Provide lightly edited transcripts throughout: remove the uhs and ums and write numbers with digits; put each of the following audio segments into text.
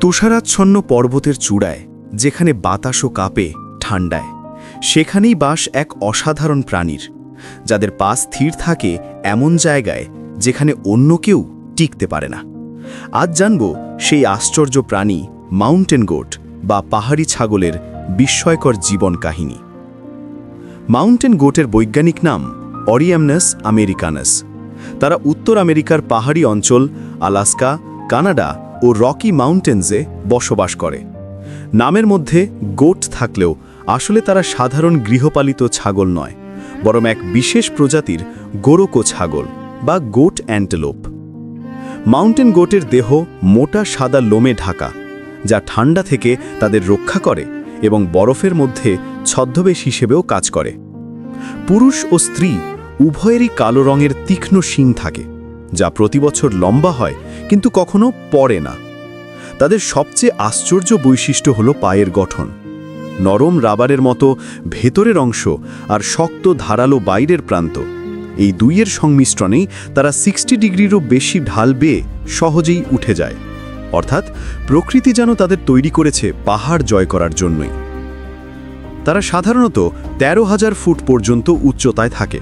তুষারাচ্ছন্ন পর্বতের চূড়ায়, যেখানে বাতাসও কাঁপে ঠান্ডায়, সেখানেই বাস এক অসাধারণ প্রাণীর, যাদের পা স্থির থাকে এমন জায়গায় যেখানে অন্য কেউ টিকতে পারে না। আজ জানব সেই আশ্চর্য প্রাণী মাউন্টেন গোট বা পাহাড়ি ছাগলের বিস্ময়কর জীবন কাহিনী। মাউন্টেন গোটের বৈজ্ঞানিক নাম অরিয়ামনাস আমেরিকানাস। তারা উত্তর আমেরিকার পাহাড়ি অঞ্চল, আলাস্কা, কানাডা ও রকি মাউন্টেন্সে বসবাস করে। নামের মধ্যে গোট থাকলেও আসলে তারা সাধারণ গৃহপালিত ছাগল নয়, বরং এক বিশেষ প্রজাতির গোরোকো ছাগল বা গোট অ্যান্টেলোপ। মাউন্টেন গোটের দেহ মোটা সাদা লোমে ঢাকা, যা ঠান্ডা থেকে তাদের রক্ষা করে এবং বরফের মধ্যে ছদ্মবেশ হিসেবেও কাজ করে। পুরুষ ও স্ত্রী উভয়েরই কালো রঙের তীক্ষ্ণ শিং থাকে, যা প্রতি বছর লম্বা হয় কিন্তু কখনো পড়ে না। তাদের সবচেয়ে আশ্চর্য বৈশিষ্ট্য হল পায়ের গঠন। নরম রাবারের মতো ভেতরের অংশ আর শক্ত ধারালো বাইরের প্রান্ত, এই দুইয়ের সংমিশ্রণেই তারা 60 ডিগ্রিরও বেশি ঢাল বেয়ে সহজেই উঠে যায়। অর্থাৎ প্রকৃতি যেন তাদের তৈরি করেছে পাহাড় জয় করার জন্যই। তারা সাধারণত 13,000 ফুট পর্যন্ত উচ্চতায় থাকে।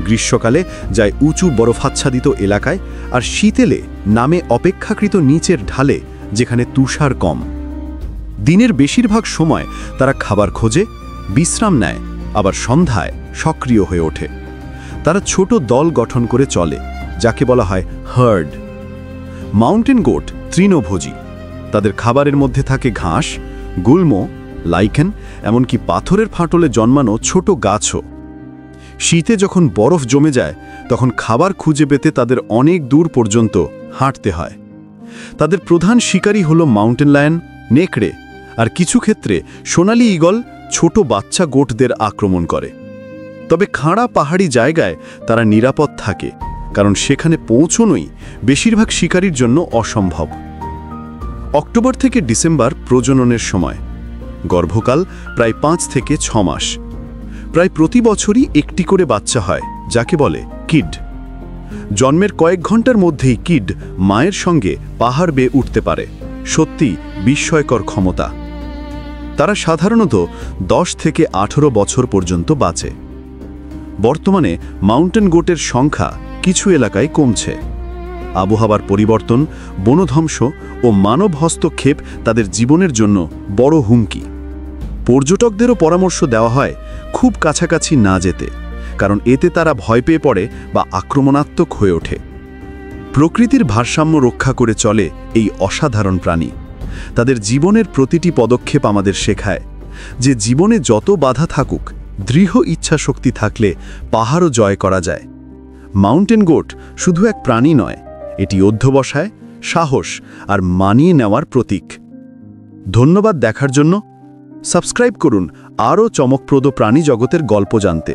গ্রীষ্মকালে যায় উঁচু বরফাচ্ছাদিত এলাকায়, আর শীতেলে নামে অপেক্ষাকৃত নিচের ঢালে, যেখানে তুষার কম। দিনের বেশিরভাগ সময় তারা খাবার খোঁজে, বিশ্রাম নেয়, আবার সন্ধ্যায় সক্রিয় হয়ে ওঠে। তারা ছোট দল গঠন করে চলে, যাকে বলা হয় হার্ড। মাউন্টেন গোট তৃণভোজী। তাদের খাবারের মধ্যে থাকে ঘাস, গুল্ম, লাইকেন, এমনকি পাথরের ফাটলে জন্মানো ছোট গাছও। শীতে যখন বরফ জমে যায়, তখন খাবার খুঁজে পেতে তাদের অনেক দূর পর্যন্ত হাঁটতে হয়। তাদের প্রধান শিকারী হল মাউন্টেন লায়ন, নেকড়ে, আর কিছু ক্ষেত্রে সোনালি ঈগল ছোট বাচ্চা গোটদের আক্রমণ করে। তবে খাঁড়া পাহাড়ি জায়গায় তারা নিরাপদ থাকে, কারণ সেখানে পৌঁছনোই বেশিরভাগ শিকারীর জন্য অসম্ভব। অক্টোবর থেকে ডিসেম্বর প্রজননের সময়। গর্ভকাল প্রায় 5 থেকে 6 মাস। প্রায় প্রতি বছরই একটি করে বাচ্চা হয়, যাকে বলে কিড। জন্মের কয়েক ঘন্টার মধ্যেই কিড মায়ের সঙ্গে পাহাড় বেয়ে উঠতে পারে। সত্যি বিস্ময়কর ক্ষমতা। তারা সাধারণত 10 থেকে 18 বছর পর্যন্ত বাঁচে। বর্তমানে মাউন্টেন গোটের সংখ্যা কিছু এলাকায় কমছে। আবহাওয়ার পরিবর্তন, বনধ্বংস ও মানব হস্তক্ষেপ তাদের জীবনের জন্য বড় হুমকি। পর্যটকদেরও পরামর্শ দেওয়া হয় খুব কাছাকাছি না যেতে, কারণ এতে তারা ভয় পেয়ে পড়ে বা আক্রমণাত্মক হয়ে ওঠে। প্রকৃতির ভারসাম্য রক্ষা করে চলে এই অসাধারণ প্রাণী। তাদের জীবনের প্রতিটি পদক্ষেপ আমাদের শেখায় যে জীবনে যত বাধা থাকুক, দৃঢ় ইচ্ছাশক্তি থাকলে পাহাড়ও জয় করা যায়। মাউন্টেন গোট শুধু এক প্রাণী নয়, এটি অধ্যবসায়, সাহস আর মানিয়ে নেওয়ার প্রতীক। ধন্যবাদ দেখার জন্য। সাবস্ক্রাইব করুন আরও চমকপ্রদ প্রাণী জগতের গল্প জানতে।